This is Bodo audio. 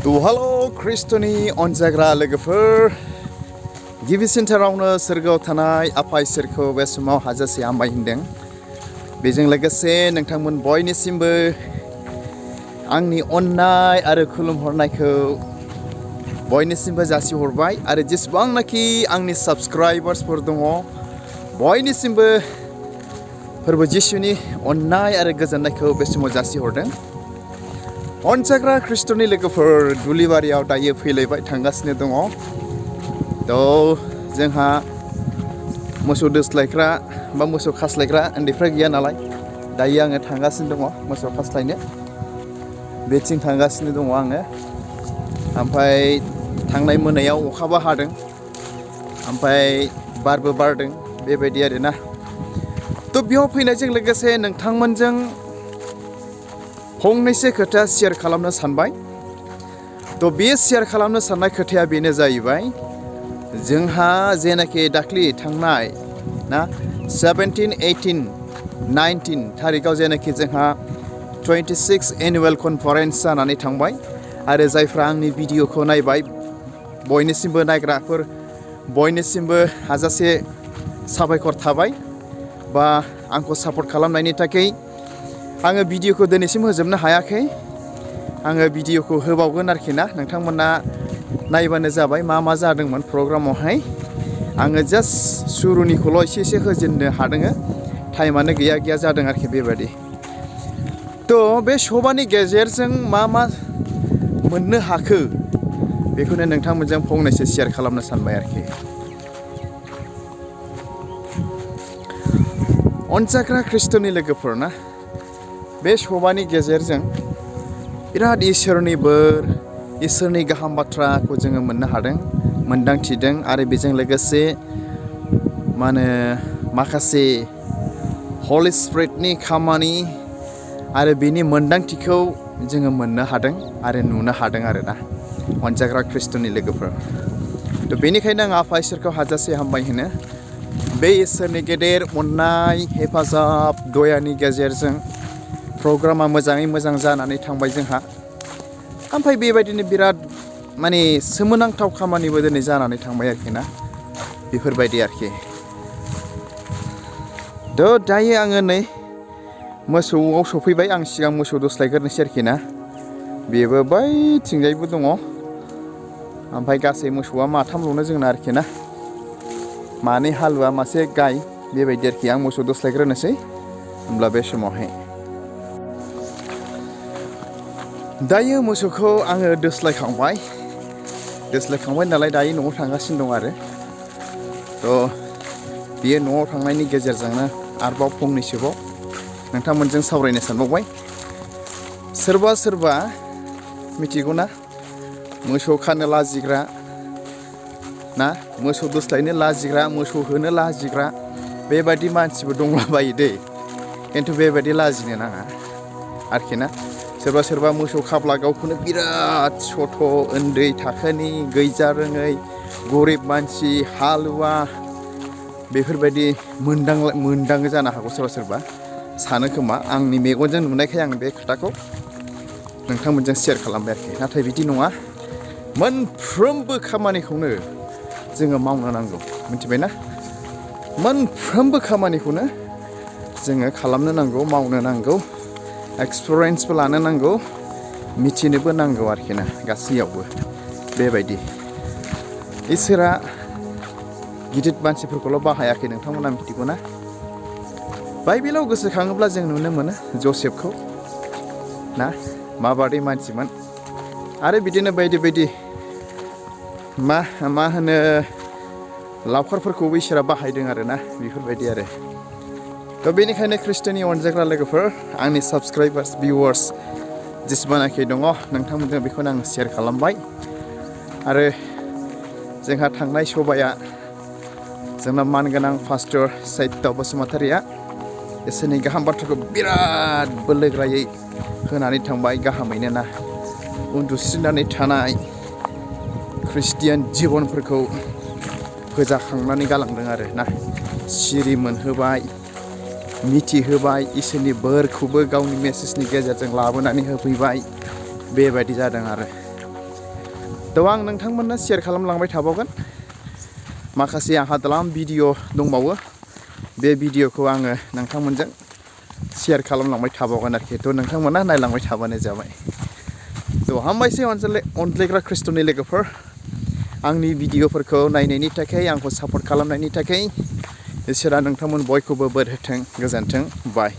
Hello, Kristoni onjagra लोगोफोर गिबिसिनथारावनो सोरगोआव थानाय आफा इसोरखौ बे समाव हाजासे हामबाय होनदों। बेजों लोगोसे नोंथांमोन बयनिसिमबो आंनि अननाय आरो खुलुमहरनायखौ बयनिसिमबो जासिहरबाय आरो जेसेबांनाखि आंनि साबस्क्राइबार्सफोर दङ बयनिसिमबो फोरबो जिसुनि अननाय आरो गोजोननायखौ बे समाव जासिहरदों। अनजाग्रा ख्रिस्ट'नि लोगोफोर दुलिबारियाव दायो फैलायबाय थांगासिनो दङ। जोंहा मोसौ दोस्लायग्रा बा मोसौ खास्लायग्रा उन्दैफ्रा गैया नालाय दायो आङो थांगासिनो दङ मोसौ खास्लायनो। बेथिं थांगासिनो दङ आङो। ओमफ्राय थांनाय मोनायाव अखाबो हादों, ओमफ्राय बारबो बारदों, बेबायदि आरोना। बेयाव फैनायजों लोगोसे नोंथांमोनजों फंनैसो खोथा शेयार खालामनो सानबाय। बे शेयार खालामनो साननाय खोथाया बेनो जाहैबाय, जोंहा जेनाखि दाख्लि थांनाय ना 17, 18, 19 थारिखआव जेनाखि जोंहा 26 एनुवेल कनफारेन्स जानानै थांबाय आरो जायफ्रा आंनि भिडिअखौ नायबाय बयनिसिमबो नायग्राफोर बयनिसिमबो हाजासे साबायखर थाबाय बा आंखौ सापर्ट खालामनायनि थाखाय। आङो भिडिअखौ दिनैसिम होजोबनो हायाखै, आङो भिडिअखौ होबावगोन आरोखि ना। नोंथांमोना नायबानो जाबाय मा मा जादोंमोन प्रग्रामावहाय। आङो जास्ट सुरुनिखौल' एसे होजेननो हादों, टाइमानो गैया जादों आरोखि बेबायदि। बे सभानि गेजेरजों मा मा मोननो हाखो बेखौनो नोंथांमोनजों फंनैसो शेयार खालामनो सानबाय आरोखि। अनजाग्रा ख्रिस्ट'नि लोगोफोर ना, बे सभानि गेजेरजों बिराद इसोरनि बोर, इसोरनि गाहाम बाथ्राखौ जोङो मोननो हादों, मोनदांथिदों आरो बेजों लोगोसे माखासे हलि स्पिरिटनि खामानि आरो बेनि मोनदांथिखौ जोङो मोननो हादों आरो नुनो हादों आरोना अनजाग्रा ख्रिस्ट'नि लोगोफोर। बेनिखायनो आं आफा इसोरखौ हाजासे हामबाय होनो। बे इसोरनि गेदेर अननाय, हेफाजाब, दयानि गेजेरजों प्रग्रामा मोजाङै मोजां जानानै थांबाय जोंहा। ओमफ्राय बेबायदिनो बिराद सोमोनांथाव खामानिबो दिनै जानानै थांबाय आरोखि ना, बेफोरबायदि आरोखि। दायो आङो नै मोसौआव सफैबाय। आं सिगां मोसौ दोस्लायग्रोनोसै आरोखि ना। बेबो बैथिंजायबो दङ। ओमफ्राय गासै मोसौआ माथामल'नो जोंना आरोखि ना, मानै हालुवा मासे गाय, बेबायदि आरोखि। आं मोसौ दोस्लायग्रोनोसै होमब्ला बे समावहाय। दायो मोसौखौ आङो दोस्लायखांबाय नालाय दायो न'आव थांगासिनो दं आरो। बियो न'आव थांनायनि गेजेरजोंनो आरोबाव फंनैसोबाव नोंथांमोनजों सावरायनो सानबावबाय। सोरबा मिथिगौ ना, मोसौ खानो लाजिग्रा ना, मोसौ दोस्लायनो लाजिग्रा, मोसौ होनो लाजिग्रा बेबायदि मानसिबो दंलाबायो दै। खिन्थु बेबायदि लाजिनो नाङा आरोखि ना। सोरबा मोसौ खाब्ला गावखौनो बिराद सथ' उन्दै थाखोनि, गैजा रोङै, गरिब मानसि, हालुवा बेफोरबायदि मोनदाङो जानो हागौ। सोरबा सानो खोमा। आंनि मेगनजों नुनायखाय आं बे खोथाखौ नोंथांमोनजों शेयार खालामबाय आरोखि। नाथाय बिदि नङा। मोनफ्रोमबो खामानिखौनो जोङो मावनो नांगौ, मिथिबायना। मोनफ्रोमबो खामानिखौनो जोङो खालामनो नांगौ, मावनो नांगौ, एक्सपिरियेन्सबो लानो नांगौ, मिथिनोबो नांगौ आरोखि ना, गासैयावबो बेबायदि। इसोरा गिदिर मानसिफोरखौल' बाहायाखै, नोंथांमोना मिथिगौ ना। बाइबेलाव गोसोखाङोब्ला जों नुनो मोनो जसेफखौ ना, माबादि मानसिमोन। आरो बिदिनो बायदि मा होनो लावखारफोरखौबो इसोरा बाहायदों आरोना, बेफोरबायदि आरो। बेनिखायनो ख्रिस्ट'नि अनजाग्रा लोगोफोर, आंनि साबस्क्राइबार्स, भिउवार्स जेसेबांनाखि दङ नोंथांमोनजों बेखौनो आं शेयार खालामबाय। आरो जोंहा थांनाय सभाया जोंना मानगोनां पास्टर सैत्य बसुमतारिया इसोरनि गाहाम बाथ्राखौ बिराद बोलोग्रायै होनानै थांबाय, गाहामैनो ना। उन्दुस्रिनानै थानाय ख्रिस्टियान जिबनफोरखौ फोजाखांनानै गालांदों आरो ना, सिरि मोनहोबाय, मिथिहोबाय, इसोरनि बोरखौबो गावनि मेसेजनि गेजेरजों लाबोनानै होफैबाय, बेबायदि जादों आरो। थ' आं नोंथांमोननो शेयार खालामलांबाय थाबावगोन माखासे आंहा द्लाम भिडिअ दंबावो बे भिडिअखौ आङो नोंथांमोनजों शेयार खालामलांबाय थाबावगोन आरोखि थ' नोंथांमोना नायलांबाय थाबानो जाबाय थ' हामबायसै अनज्लायग्रा खृष्टनि लोगोफोर आंनि भिडिअफोरखौ नायनायनि थाखाय आंखौ सापर्ट खालामनायनि थाखाय इसोरा नोंथांमोन बयखौबो बोर होथों गोजोन्थों बाय